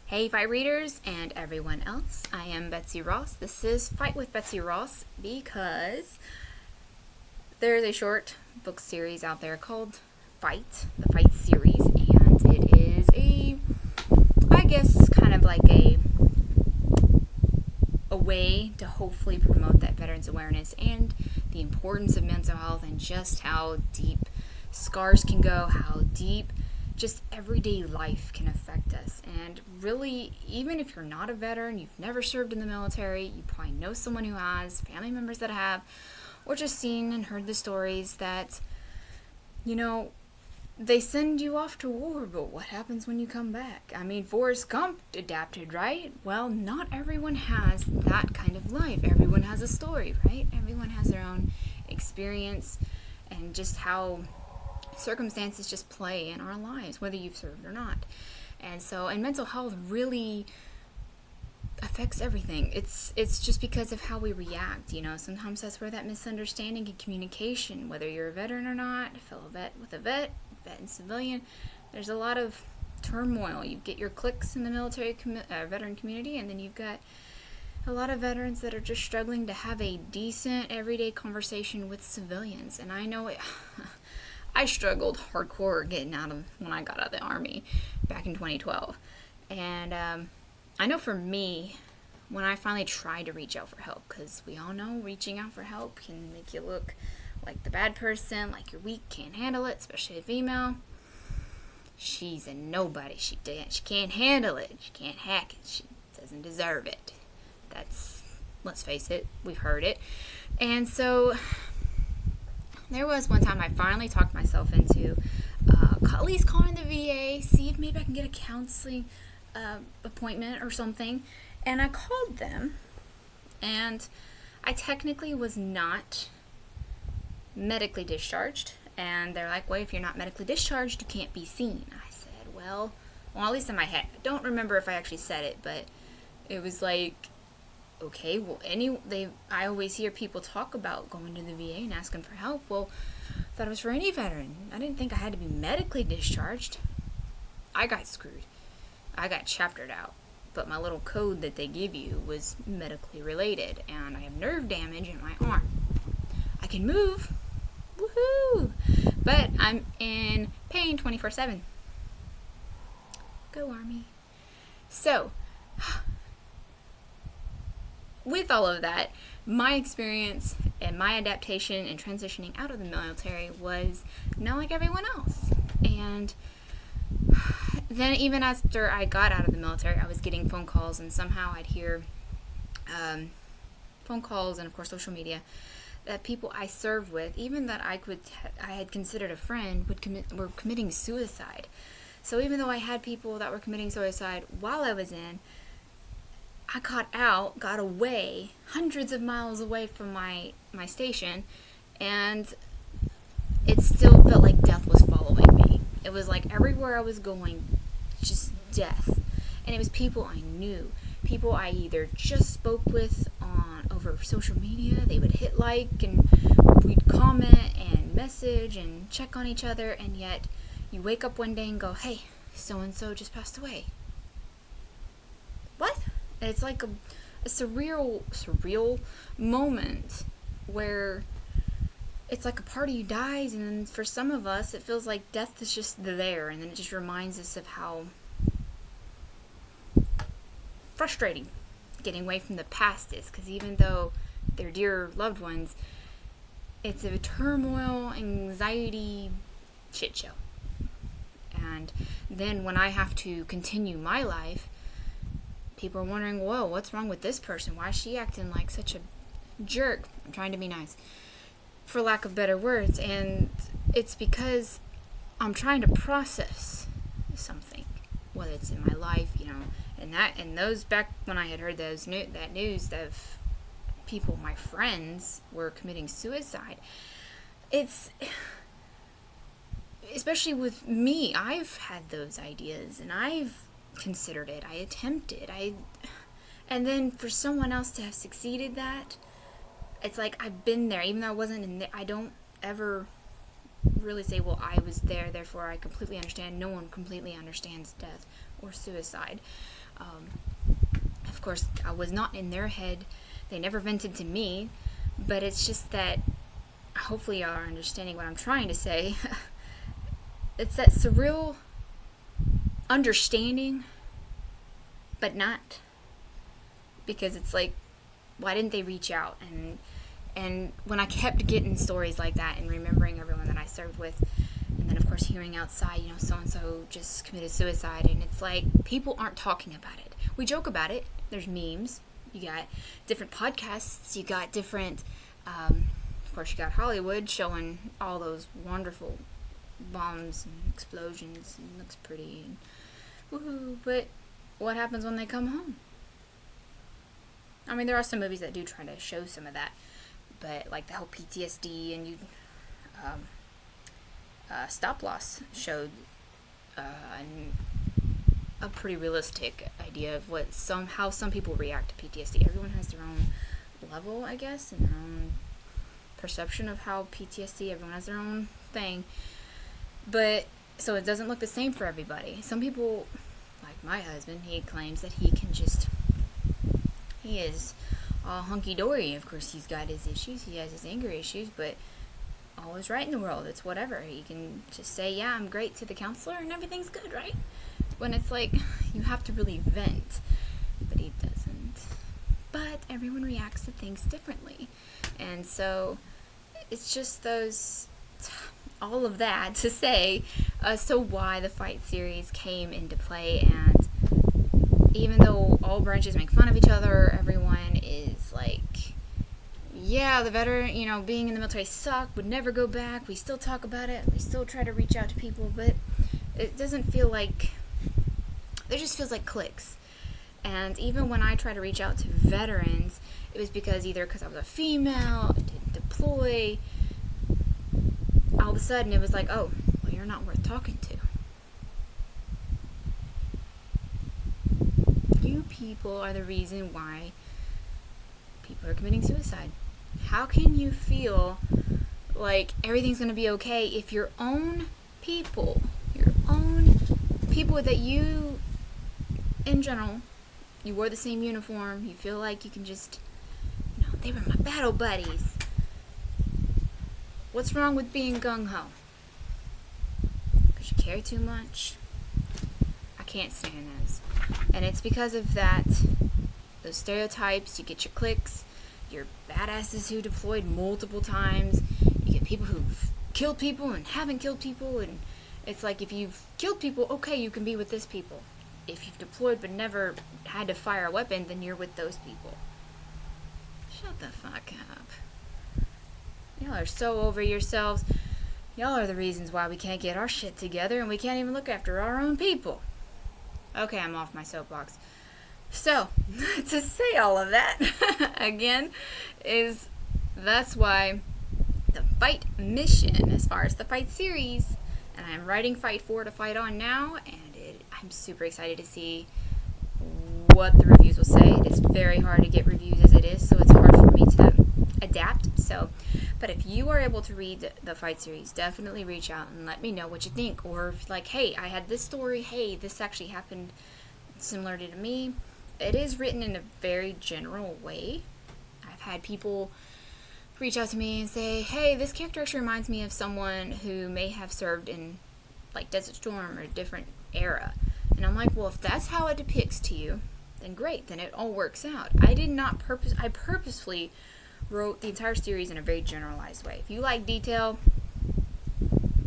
Hey Fight readers and everyone else, I am Betsy Ross. This is Fight with Betsy Ross because there's a short book series out there called Fight, the Fight series, and it is kind of like a way to hopefully promote that veterans awareness and the importance of mental health and just how deep scars can go, how deep just everyday life can affect us. And really, even if you're not a veteran, you've never served in the military, you probably know someone who has, family members that have, or just seen and heard the stories that, they send you off to war, but what happens when you come back? I mean, Forrest Gump adapted, right? Well, not everyone has that kind of life. Everyone has a story, right? Everyone has their own experience and just how circumstances just play in our lives, whether you've served or not. And mental health really affects everything. It's just because of how we react, Sometimes that's where that misunderstanding in communication, whether you're a veteran or not, a fellow vet with a vet and civilian, there's a lot of turmoil. You get your cliques in the military veteran community, and then you've got a lot of veterans that are just struggling to have a decent everyday conversation with civilians. And I know I struggled hardcore when I got out of the Army back in 2012. And I know for me, when I finally tried to reach out for help, because we all know reaching out for help can make you look like the bad person, like you're weak, can't handle it, especially a female. She's a nobody. She can't handle it. She can't hack it. She doesn't deserve it. Let's face it, we've heard it. And so there was one time I finally talked myself into at least calling the VA, see if maybe I can get a counseling appointment or something. And I called them, and I technically was not medically discharged. And they're like, well, if you're not medically discharged, you can't be seen. I said, well, at least in my head. I don't remember if I actually said it, but it was like, okay, well, I always hear people talk about going to the VA and asking for help. Well, I thought it was for any veteran. I didn't think I had to be medically discharged. I got screwed. I got chaptered out. But my little code that they give you was medically related, and I have nerve damage in my arm. I can move. Woohoo! But I'm in pain 24/7. Go Army. So, with all of that, my experience and my adaptation and transitioning out of the military was not like everyone else. And then even after I got out of the military, I was getting phone calls, and somehow I'd hear phone calls and, of course, social media that people I served with, even that I had considered a friend, were committing suicide. So even though I had people that were committing suicide while I was in, I got away, hundreds of miles away from my station, and it still felt like death was following me. It was like everywhere I was going, just death. And it was people I knew, people I either just spoke with over social media. They would hit like, and we'd comment and message and check on each other, and yet you wake up one day and go, hey, so-and-so just passed away. What? It's like a surreal moment where it's like a part of you dies, and then for some of us, it feels like death is just there, and then it just reminds us of how frustrating getting away from the past is, because even though they're dear loved ones, it's a turmoil, anxiety shit show. And then when I have to continue my life, people are wondering, whoa, what's wrong with this person? Why is she acting like such a jerk? I'm trying to be nice, for lack of better words. And it's because I'm trying to process something, whether it's in my life, and those back when I had heard that news of people, my friends, were committing suicide. It's, especially with me, I've had those ideas, and I've considered it. I attempted. And then for someone else to have succeeded that, it's like I've been there, even though I wasn't in there. I don't ever really say, well, I was there, therefore I completely understand. No one completely understands death or suicide. Of course, I was not in their head. They never vented to me, but it's just that hopefully y'all are understanding what I'm trying to say. It's that surreal understanding, but not, because it's like, why didn't they reach out? And when I kept getting stories like that and remembering everyone that I served with, and then of course hearing outside, so-and-so just committed suicide, and it's like, people aren't talking about it. We joke about it. There's memes. You got different podcasts. You got different, of course you got Hollywood showing all those wonderful bombs and explosions, and it looks pretty, and woohoo, but what happens when they come home? I mean, there are some movies that do try to show some of that, but like the whole PTSD, and Stop Loss showed a pretty realistic idea of how some people react to PTSD. Everyone has their own level, I guess, and their own perception of how PTSD, everyone has their own thing, but so it doesn't look the same for everybody. Some people, like my husband, he claims that he is all hunky-dory. Of course, he's got his issues, he has his anger issues, but all is right in the world. It's whatever. He can just say, yeah, I'm great to the counselor and everything's good, right? When it's like, you have to really vent, but he doesn't. But everyone reacts to things differently. And so it's just all of that to say, so why the fight series came into play. And even though all branches make fun of each other, everyone is like, yeah, the veteran, being in the military sucked, would never go back. We still talk about it. We still try to reach out to people, but it doesn't feel like, it just feels like cliques. And even when I try to reach out to veterans, it was because I was a female, I didn't deploy. All of a sudden it was like, oh, well, you're not worth talking to. You people are the reason why people are committing suicide. How can you feel like everything's going to be okay if your own people that you, in general, you wore the same uniform, you feel like you can just, they were my battle buddies. What's wrong with being gung-ho? Because you care too much? I can't stand those. And it's because of that, those stereotypes. You get your cliques, your badasses who deployed multiple times. You get people who've killed people and haven't killed people, and it's like, if you've killed people, okay, you can be with this people. If you've deployed but never had to fire a weapon, then you're with those people. Shut the fuck up. Y'all are so over yourselves. Y'all are the reasons why we can't get our shit together and we can't even look after our own people. Okay, I'm off my soapbox. So, to say all of that, again, that's why the fight mission, as far as the fight series, and I'm writing Fight 4 to Fight On now, and I'm super excited to see what the reviews will say. It is very hard to get reviews as it is, so it's hard for me to adapt. But if you are able to read the fight series, definitely reach out and let me know what you think. Or if like, hey, I had this story, hey, this actually happened similar to me. It is written in a very general way. I've had people reach out to me and say, hey, this character actually reminds me of someone who may have served in like Desert Storm or a different era. And I'm like, well, if that's how it depicts to you, then great, then it all works out. I purposefully wrote the entire series in a very generalized way. If you like detail,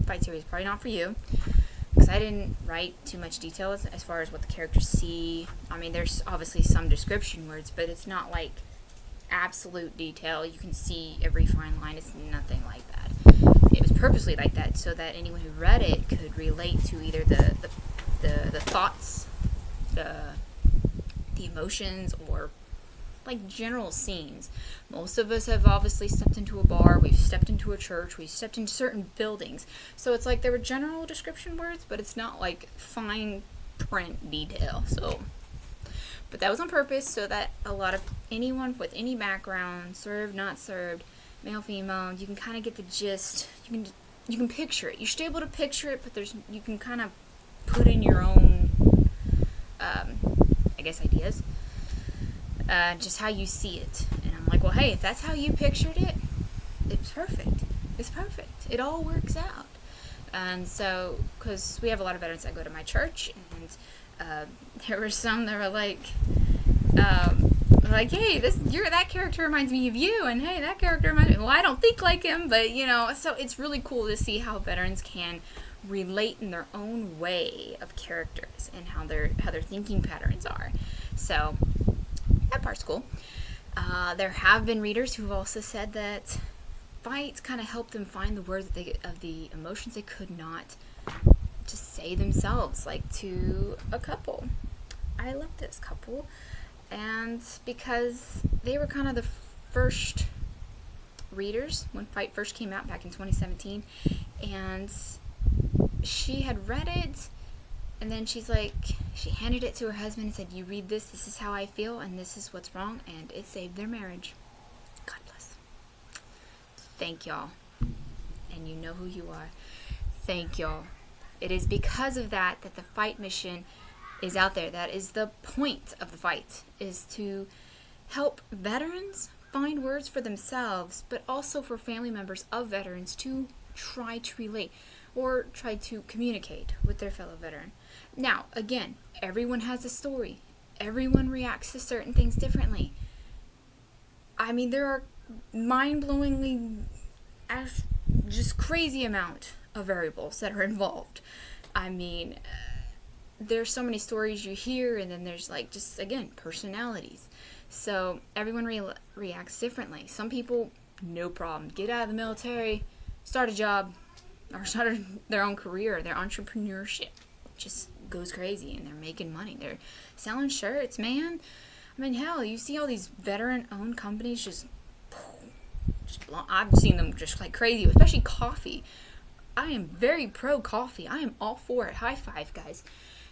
fight series is probably not for you, because I didn't write too much detail as far as what the characters see. I mean, there's obviously some description words, but it's not like absolute detail. You can see every fine line. It's nothing like that. It was purposely like that so that anyone who read it could relate to either the thoughts, the emotions, or like general scenes. Most of us have obviously stepped into a bar, we've stepped into a church, we've stepped into certain buildings. So it's like there were general description words, but it's not like fine print detail. But that was on purpose so that anyone with any background, served, not served, male, female, you can kind of get the gist. You can picture it. You should be able to picture it, but you can kind of put in your own ideas. Just how you see it. And I'm like, well, hey, if that's how you pictured it, it's perfect. It's perfect. It all works out. And so, because we have a lot of veterans that go to my church, and there were some that were like, hey, that character reminds me of you, and hey, that character reminds me. Well, I don't think like him, but so it's really cool to see how veterans can relate in their own way of characters and how their thinking patterns are. So that part's cool. There have been readers who've also said that fights kind of helped them find the words of the emotions they could not just say themselves, like to a couple. I love this couple, and because they were kind of the first readers when Fight first came out back in 2017, and she had read it, and then she handed it to her husband and said, you read this is how I feel, and this is what's wrong, and it saved their marriage. God bless. Thank y'all. And you know who you are. Thank y'all. It is because of that the Fight mission is out there. That is the point of the Fight, is to help veterans find words for themselves, but also for family members of veterans to try to relate or try to communicate with their fellow veteran. Now, again, everyone has a story. Everyone reacts to certain things differently. I mean, there are mind-blowingly just crazy amount of variables that are involved. I mean, there's so many stories you hear, and then there's personalities. So everyone reacts differently. Some people, no problem, get out of the military, start a job, or start their own career. Their entrepreneurship just goes crazy, and they're making money. They're selling shirts, man. I mean, hell, you see all these veteran-owned companies I've seen them just like crazy, especially coffee. I am very pro coffee. I am all for it. High five, guys.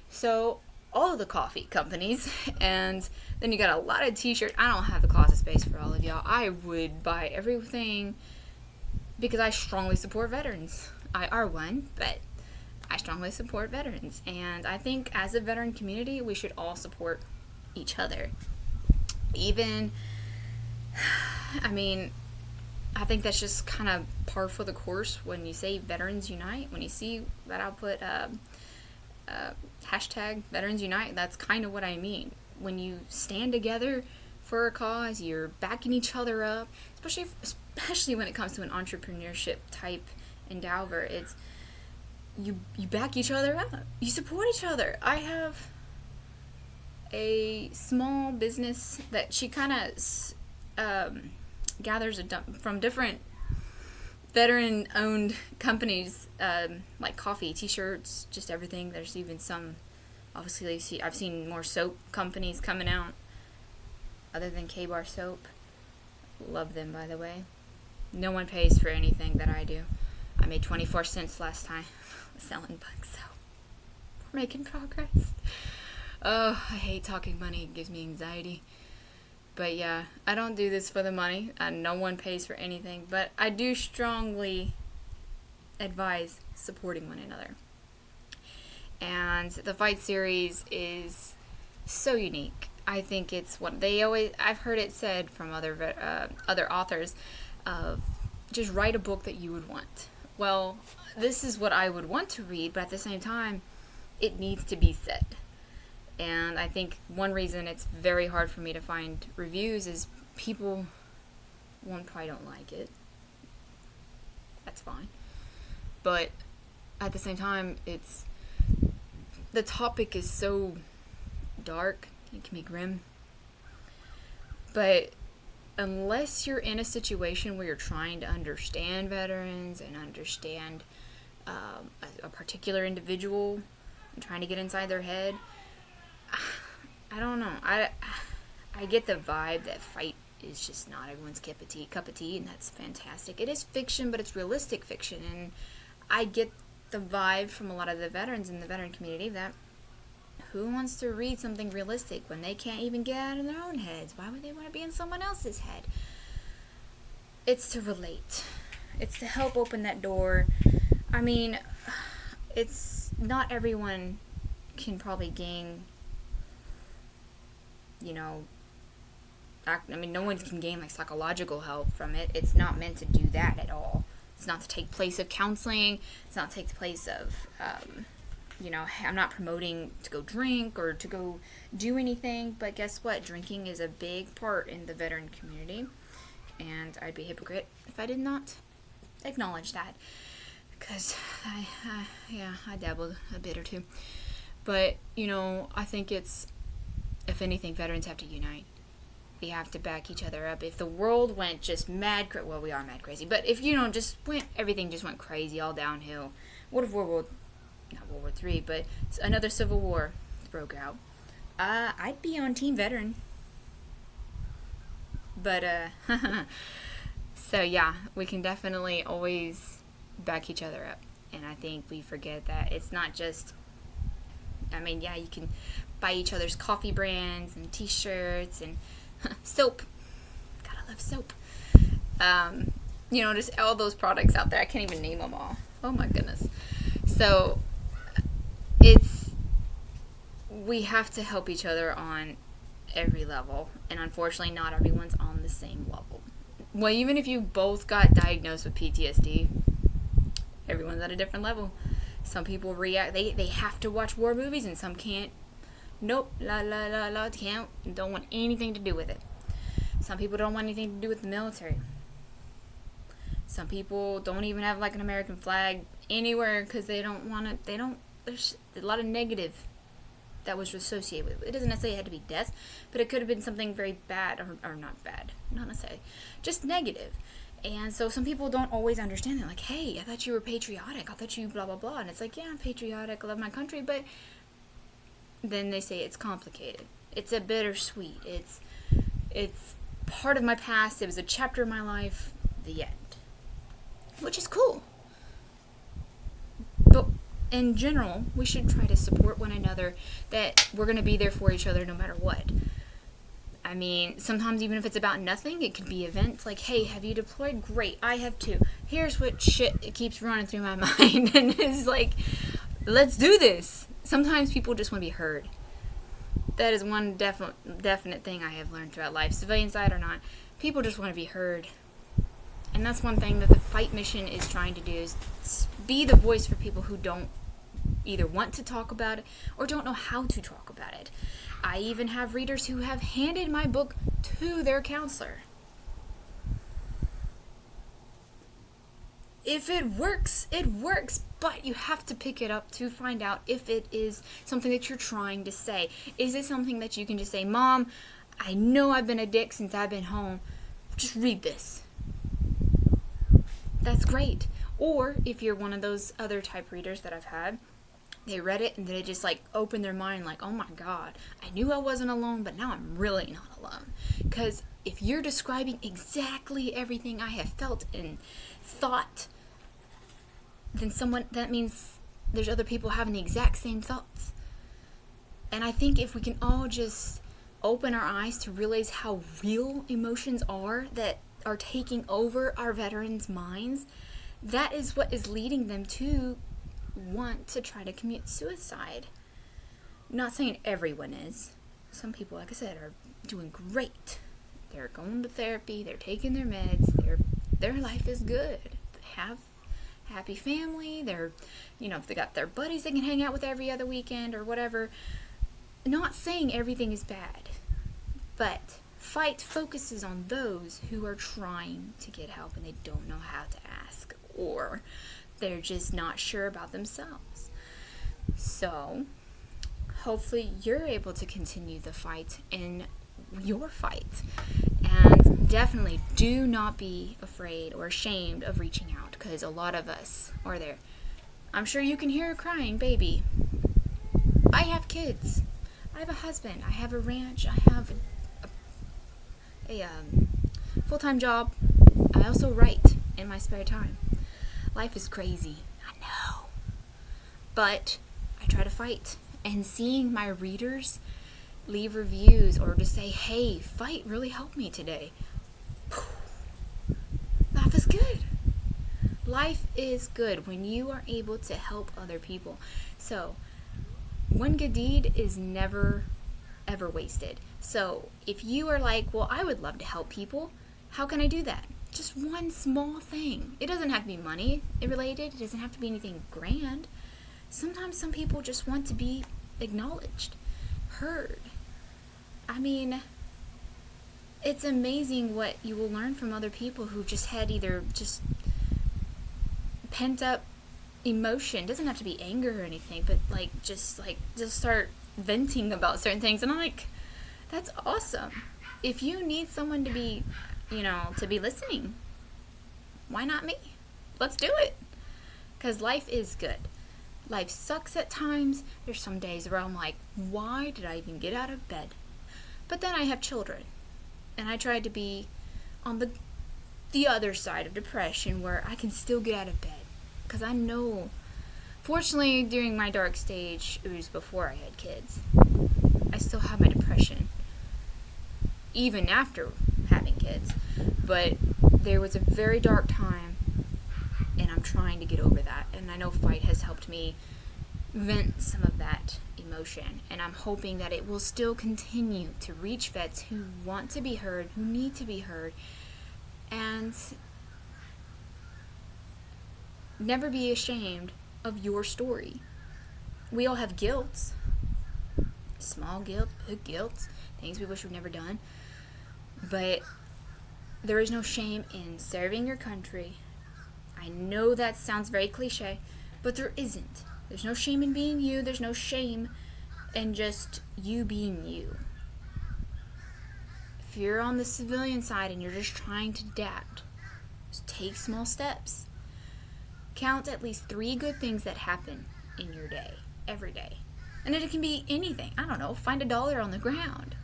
So all of the coffee companies, and then you got a lot of t-shirts. I don't have the closet space for all of y'all. I would buy everything because I strongly support veterans. I are one, but I strongly support veterans, and I think as a veteran community, we should all support each other. I think that's just kind of par for the course when you say Veterans Unite. When you see that, I'll put hashtag Veterans Unite. That's kind of what I mean. When you stand together for a cause, you're backing each other up, especially when it comes to an entrepreneurship type endeavor. It's you back each other up. You support each other. I have a small business that she kind of gathers from different veteran-owned companies, like coffee, t-shirts, just everything. There's even some, obviously, I've seen more soap companies coming out other than K-Bar soap. Love them, by the way. No one pays for anything that I do. I made 24 cents last time selling bug soap. We're making progress. Oh, I hate talking money. It gives me anxiety. But yeah, I don't do this for the money. No one pays for anything. But I do strongly advise supporting one another. And the Fight series is so unique. I think it's I've heard it said from other authors of just write a book that you would want. Well, this is what I would want to read, but at the same time, it needs to be said. And I think one reason it's very hard for me to find reviews is people, probably don't like it. That's fine. But at the same time, the topic is so dark, it can be grim. But unless you're in a situation where you're trying to understand veterans and understand a particular individual and trying to get inside their head, I don't know. I get the vibe that Fight is just not everyone's cup of tea, and that's fantastic. It is fiction, but it's realistic fiction, and I get the vibe from a lot of the veterans in the veteran community that who wants to read something realistic when they can't even get out of their own heads? Why would they want to be in someone else's head? It's to relate. It's to help open that door. I mean, it's not everyone can probably gain no one can gain like psychological help from it. It's not meant to do that at all. It's not to take place of counseling. It's not to take the place of, I'm not promoting to go drink or to go do anything. But guess what? Drinking is a big part in the veteran community. And I'd be a hypocrite if I did not acknowledge that. Because I dabbled a bit or two. But, I think if anything, veterans have to unite. We have to back each other up. If the world went just mad, well, we are mad crazy, but if everything just went crazy, all downhill. What if not World War III, but another civil war broke out? I'd be on Team Veteran. But so yeah, we can definitely always back each other up, and I think we forget that it's not just. You can buy each other's coffee brands and T-shirts and soap. Gotta love soap. Just all those products out there. I can't even name them all. Oh my goodness. So we have to help each other on every level, and unfortunately not everyone's on the same level. Well, even if you both got diagnosed with PTSD, everyone's at a different level. Some people react, they have to watch war movies, and some can't. Nope, can't, don't want anything to do with it. Some people don't want anything to do with the military. Some people don't even have like an American flag anywhere because they don't want it. There's a lot of negative that was associated with it. It doesn't necessarily have to be death, but it could have been something very bad, or not bad, not necessarily, just negative. And so some people don't always understand that, like, hey, I thought you were patriotic. I thought you blah, blah, blah. And it's like, yeah, I'm patriotic. I love my country. But then they say it's complicated. It's a bittersweet. It's part of my past. It was a chapter of my life. The end. Which is cool. But in general, we should try to support one another, that we're going to be there for each other no matter what. Sometimes even if it's about nothing, it could be events like, hey, have you deployed? Great, I have too. Here's what shit it keeps running through my mind. And it's like, let's do this. Sometimes people just want to be heard. That is one definite thing I have learned throughout life, civilian side or not. People just want to be heard. And that's one thing that the fight mission is trying to do, is be the voice for people who don't either want to talk about it or don't know how to talk about it. I even have readers who have handed my book to their counselor. If it works, it works, but you have to pick it up to find out if it is something that you're trying to say. Is it something that you can just say, Mom, I know I've been a dick since I've been home. Just read this. That's great. Or if you're one of those other type readers that I've had, they read it and they just like opened their mind like, oh my God, I knew I wasn't alone, but now I'm really not alone. Because if you're describing exactly everything I have felt and thought, then that means there's other people having the exact same thoughts. And I think if we can all just open our eyes to realize how real emotions are that are taking over our veterans' minds, that is what is leading them to want to try to commit suicide. I'm not saying everyone is. Some people, like I said, are doing great. They're going to therapy, they're taking their meds, their life is good. They have happy family, if they got their buddies they can hang out with every other weekend or whatever. Not saying everything is bad, but fight focuses on those who are trying to get help and they don't know how to ask, or they're just not sure about themselves. So, hopefully you're able to continue the fight in your fight. And definitely do not be afraid or ashamed of reaching out, because a lot of us are there. I'm sure you can hear a crying baby. I have kids. I have a husband. I have a ranch. I have a full-time job. I also write in my spare time. Life is crazy, I know, but I try to fight. And seeing my readers leave reviews or just say, hey, fight really helped me today. Life is good. Life is good when you are able to help other people. So, one good deed is never ever wasted. So if you are like, well, I would love to help people, how can I do that? Just one small thing. It doesn't have to be money related. It doesn't have to be anything grand. Sometimes some people just want to be acknowledged, heard. I mean, it's amazing what you will learn from other people who just had either just pent up emotion. It doesn't have to be anger or anything, but just start venting about certain things. And I'm like, that's awesome. If you need someone to be, to be listening, why not me? Let's do it. Because life is good. Life sucks at times. There's some days where I'm like, why did I even get out of bed? But then I have children. And I tried to be on the other side of depression where I can still get out of bed. Because I know, fortunately, during my dark stage, it was before I had kids. I still have my depression, even after having kids. But there was a very dark time, and I'm trying to get over that. And I know Fight has helped me vent some of that emotion. And I'm hoping that it will still continue to reach vets who want to be heard, who need to be heard, and never be ashamed of your story. We all have guilt. Small guilt, big guilt, things we wish we'd never done. But there is no shame in serving your country. I know that sounds very cliche, but there isn't. There's no shame in being you. There's no shame in just you being you. If you're on the civilian side and you're just trying to adapt, just take small steps. Count at least 3 good things that happen in your day, every day. And it can be anything. I don't know, find $1 on the ground.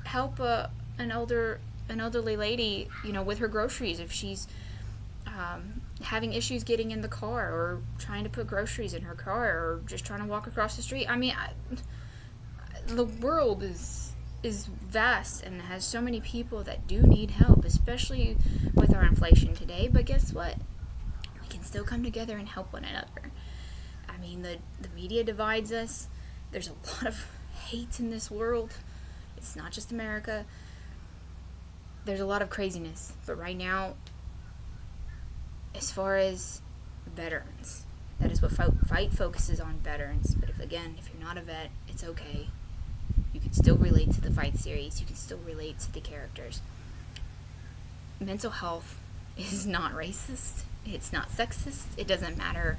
Help an elderly lady, with her groceries if she's having issues getting in the car, or trying to put groceries in her car, or just trying to walk across the street. I mean, the world is vast and has so many people that do need help, especially with our inflation today. But guess what? We can still come together and help one another. I mean, the media divides us. There's a lot of hate in this world. It's not just America. There's a lot of craziness. But right now, as far as veterans, that is what Fight focuses on, veterans. But if you're not a vet, it's okay. You can still relate to the Fight series. You can still relate to the characters. Mental health is not racist. It's not sexist. It doesn't matter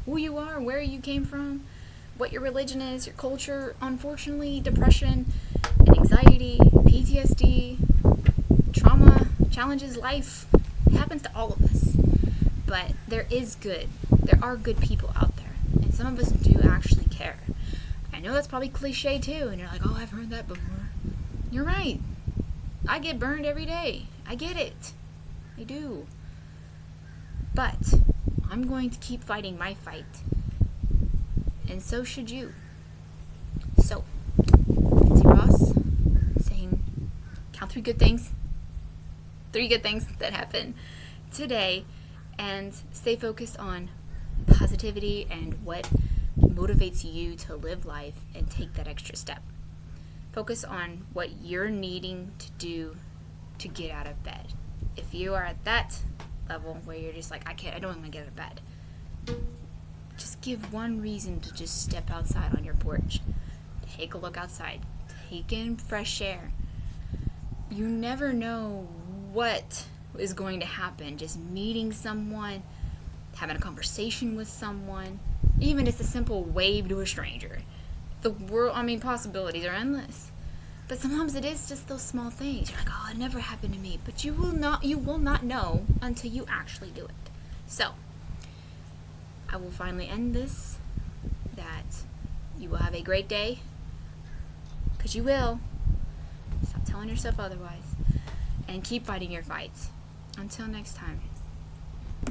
who you are, where you came from, what your religion is, your culture. Unfortunately, depression and anxiety, PTSD, trauma, challenges, life, it happens to all of us. But there is good. There are good people out there. And some of us do actually care. I know that's probably cliche too, and you're like, oh, I've heard that before. You're right. I get burned every day. I get it. I do. But I'm going to keep fighting my fight. And so should you. So, Betsy Ross saying, count 3 good things. 3 good things that happen today. And stay focused on positivity and what motivates you to live life and take that extra step. Focus on what you're needing to do to get out of bed. If you are at that level where you're just like, I don't want to get out of bed, just give one reason to just step outside on your porch. Take a look outside. Take in fresh air. You never know what is going to happen. Just meeting someone, having a conversation with someone, even just a simple wave to a stranger. The world, possibilities are endless. But sometimes it is just those small things. You're like, oh, it never happened to me. But you will not know until you actually do it. So, I will finally end this, that you will have a great day, because you will. Stop telling yourself otherwise. And keep fighting your fights. Until next time.